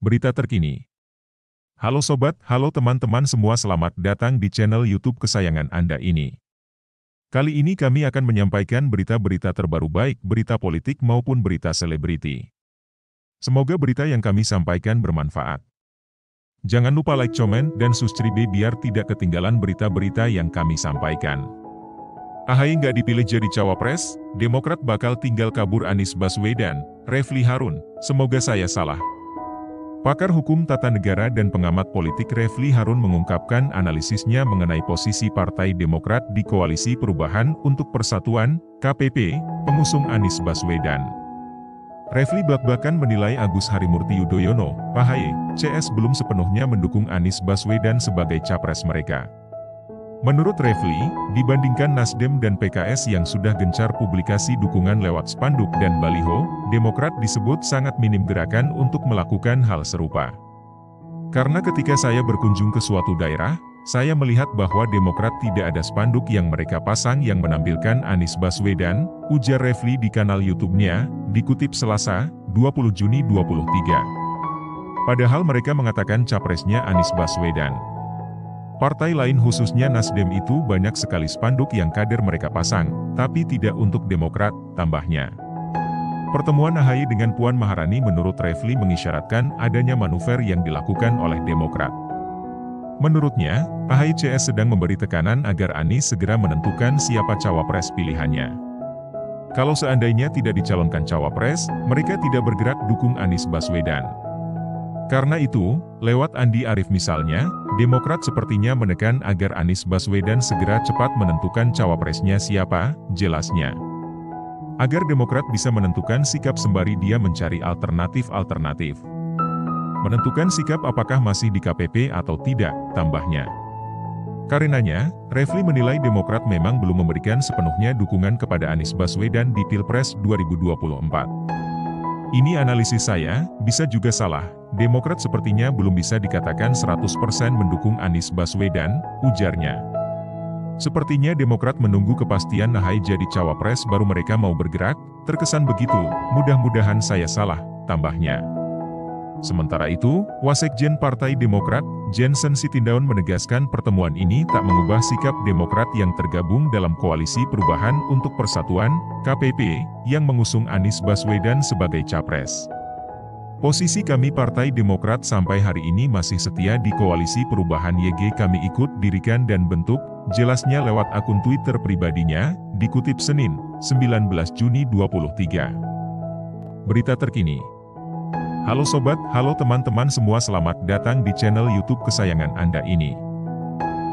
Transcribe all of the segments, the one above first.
Berita terkini. Halo sobat, halo teman-teman semua, selamat datang di channel YouTube kesayangan Anda ini. Kali ini kami akan menyampaikan berita-berita terbaru, baik berita politik maupun berita selebriti. Semoga berita yang kami sampaikan bermanfaat. Jangan lupa like, komen, dan subscribe biar tidak ketinggalan berita-berita yang kami sampaikan. AHY nggak dipilih jadi cawapres, Demokrat bakal tinggal kabur Anies Baswedan, Refly Harun, semoga saya salah. Pakar hukum tata negara dan pengamat politik Refly Harun mengungkapkan analisisnya mengenai posisi Partai Demokrat di Koalisi Perubahan untuk Persatuan, KPP, pengusung Anies Baswedan. Refly blak-blakan menilai Agus Harimurti Yudhoyono, AHY, CS belum sepenuhnya mendukung Anies Baswedan sebagai capres mereka. Menurut Refly, dibandingkan Nasdem dan PKS yang sudah gencar publikasi dukungan lewat spanduk dan baliho, Demokrat disebut sangat minim gerakan untuk melakukan hal serupa. Karena ketika saya berkunjung ke suatu daerah, saya melihat bahwa Demokrat tidak ada spanduk yang mereka pasang yang menampilkan Anies Baswedan, ujar Refly di kanal YouTube-nya, dikutip Selasa, 20 Juni 2023. Padahal mereka mengatakan capresnya Anies Baswedan. Partai lain khususnya Nasdem itu banyak sekali spanduk yang kader mereka pasang, tapi tidak untuk Demokrat, tambahnya. Pertemuan AHY dengan Puan Maharani menurut Refly mengisyaratkan adanya manuver yang dilakukan oleh Demokrat. Menurutnya, AHY CS sedang memberi tekanan agar Anies segera menentukan siapa cawapres pilihannya. Kalau seandainya tidak dicalonkan cawapres, mereka tidak bergerak dukung Anies Baswedan. Karena itu, lewat Andi Arief misalnya, Demokrat sepertinya menekan agar Anies Baswedan segera cepat menentukan cawapresnya siapa, jelasnya. Agar Demokrat bisa menentukan sikap sembari dia mencari alternatif-alternatif. Menentukan sikap apakah masih di KPP atau tidak, tambahnya. Karenanya, Refly menilai Demokrat memang belum memberikan sepenuhnya dukungan kepada Anies Baswedan di Pilpres 2024. Ini analisis saya, bisa juga salah. Demokrat sepertinya belum bisa dikatakan 100% mendukung Anies Baswedan, ujarnya. Sepertinya Demokrat menunggu kepastian AHY jadi cawapres baru mereka mau bergerak, terkesan begitu, mudah-mudahan saya salah, tambahnya. Sementara itu, Wasekjen Partai Demokrat, Janssen Sitindaun menegaskan pertemuan ini tak mengubah sikap Demokrat yang tergabung dalam Koalisi Perubahan untuk Persatuan, KPP, yang mengusung Anies Baswedan sebagai capres. Posisi kami Partai Demokrat sampai hari ini masih setia di Koalisi Perubahan YG kami ikut dirikan dan bentuk, jelasnya lewat akun Twitter pribadinya, dikutip Senin, 19 Juni 2023. Berita terkini. Halo sobat, halo teman-teman semua, selamat datang di channel YouTube kesayangan Anda ini.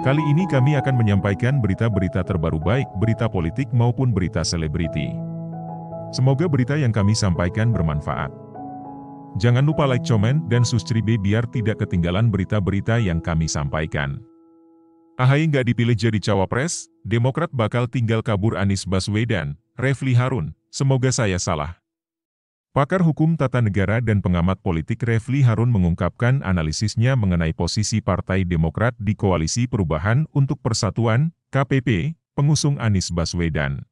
Kali ini kami akan menyampaikan berita-berita terbaru, baik berita politik maupun berita selebriti. Semoga berita yang kami sampaikan bermanfaat. Jangan lupa like, komen, dan subscribe biar tidak ketinggalan berita-berita yang kami sampaikan. AHY nggak dipilih jadi cawapres, Demokrat bakal tinggal kabur Anies Baswedan, Refly Harun, semoga saya salah. Pakar hukum tata negara dan pengamat politik Refly Harun mengungkapkan analisisnya mengenai posisi Partai Demokrat di Koalisi Perubahan untuk Persatuan, KPP, pengusung Anies Baswedan.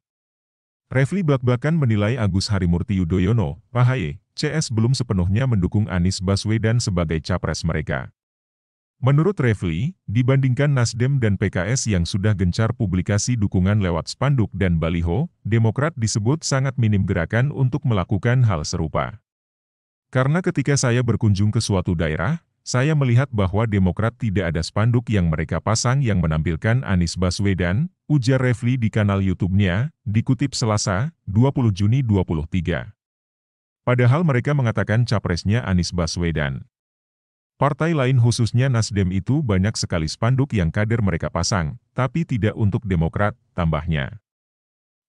Refly blak-blakan menilai Agus Harimurti Yudhoyono, AHY, CS belum sepenuhnya mendukung Anies Baswedan sebagai capres mereka. Menurut Refly, dibandingkan Nasdem dan PKS yang sudah gencar publikasi dukungan lewat spanduk dan baliho, Demokrat disebut sangat minim gerakan untuk melakukan hal serupa. Karena ketika saya berkunjung ke suatu daerah, saya melihat bahwa Demokrat tidak ada spanduk yang mereka pasang yang menampilkan Anies Baswedan, ujar Refly di kanal YouTube-nya, dikutip Selasa, 20 Juni 2023. Padahal mereka mengatakan capresnya Anies Baswedan. Partai lain khususnya Nasdem itu banyak sekali spanduk yang kader mereka pasang, tapi tidak untuk Demokrat, tambahnya.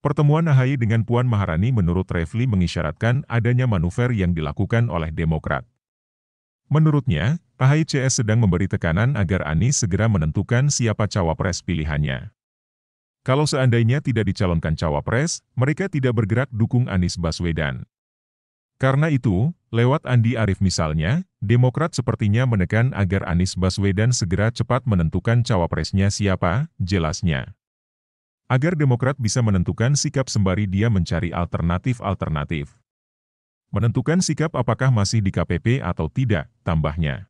Pertemuan AHY dengan Puan Maharani menurut Refly mengisyaratkan adanya manuver yang dilakukan oleh Demokrat. Menurutnya, AHY CS sedang memberi tekanan agar Anies segera menentukan siapa cawapres pilihannya. Kalau seandainya tidak dicalonkan cawapres, mereka tidak bergerak dukung Anies Baswedan. Karena itu, lewat Andi Arief misalnya, Demokrat sepertinya menekan agar Anies Baswedan segera cepat menentukan cawapresnya siapa, jelasnya. Agar Demokrat bisa menentukan sikap sembari dia mencari alternatif-alternatif. menentukan sikap apakah masih di KPP atau tidak, tambahnya.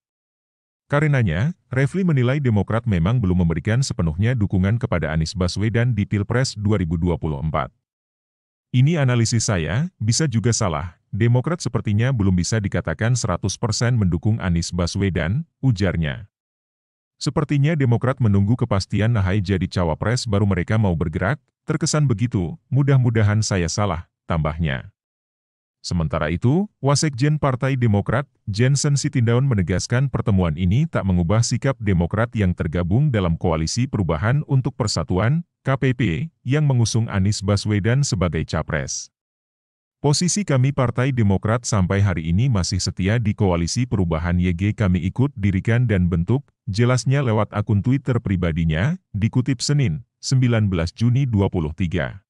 Karenanya, Refli menilai Demokrat memang belum memberikan sepenuhnya dukungan kepada Anies Baswedan di Pilpres 2024. Ini analisis saya, bisa juga salah. Demokrat sepertinya belum bisa dikatakan 100% mendukung Anies Baswedan, ujarnya. Sepertinya Demokrat menunggu kepastian Ahy jadi cawapres baru mereka mau bergerak, terkesan begitu, mudah-mudahan saya salah, tambahnya. Sementara itu, Wasekjen Partai Demokrat, Jensen Sitindaun menegaskan pertemuan ini tak mengubah sikap Demokrat yang tergabung dalam Koalisi Perubahan untuk Persatuan, KPP, yang mengusung Anies Baswedan sebagai capres. Posisi kami Partai Demokrat sampai hari ini masih setia di Koalisi Perubahan YG kami ikut dirikan dan bentuk, jelasnya lewat akun Twitter pribadinya, dikutip Senin, 19 Juni 2023.